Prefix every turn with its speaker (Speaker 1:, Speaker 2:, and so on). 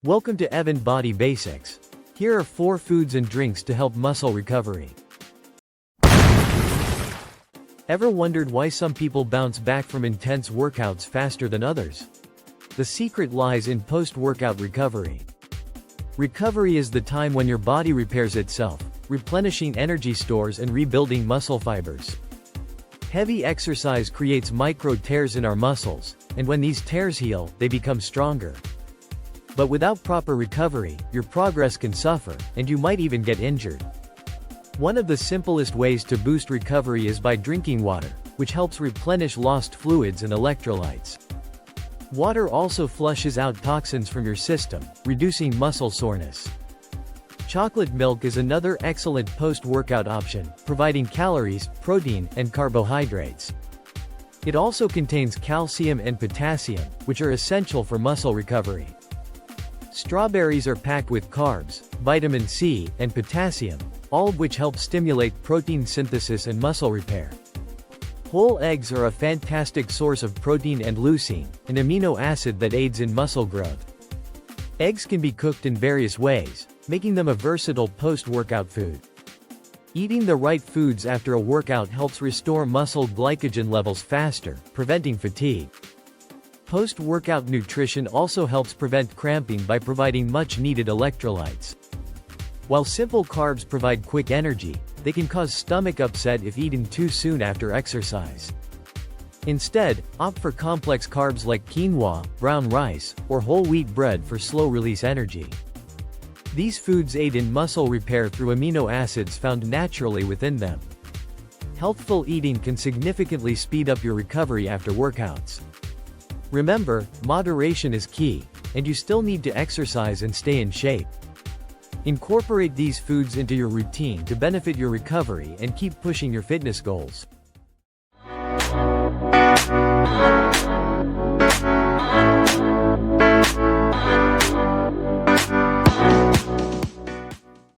Speaker 1: Welcome to Evan Body Basics. Here are 4 foods and drinks to help muscle recovery. Ever wondered why some people bounce back from intense workouts faster than others? The secret lies in post-workout recovery. Recovery is the time when your body repairs itself, replenishing energy stores and rebuilding muscle fibers. Heavy exercise creates micro tears in our muscles, and when these tears heal, they become stronger. But without proper recovery, your progress can suffer, and you might even get injured. One of the simplest ways to boost recovery is by drinking water, which helps replenish lost fluids and electrolytes. Water also flushes out toxins from your system, reducing muscle soreness. Chocolate milk is another excellent post-workout option, providing calories, protein, and carbohydrates. It also contains calcium and potassium, which are essential for muscle recovery. Strawberries are packed with carbs, vitamin C, and potassium, all of which help stimulate protein synthesis and muscle repair. Whole eggs are a fantastic source of protein and leucine, an amino acid that aids in muscle growth. Eggs can be cooked in various ways, making them a versatile post-workout food. Eating the right foods after a workout helps restore muscle glycogen levels faster, preventing fatigue. Post-workout nutrition also helps prevent cramping by providing much-needed electrolytes. While simple carbs provide quick energy, they can cause stomach upset if eaten too soon after exercise. Instead, opt for complex carbs like quinoa, brown rice, or whole wheat bread for slow-release energy. These foods aid in muscle repair through amino acids found naturally within them. Healthful eating can significantly speed up your recovery after workouts. Remember, moderation is key, and you still need to exercise and stay in shape. Incorporate these foods into your routine to benefit your recovery and keep pushing your fitness goals.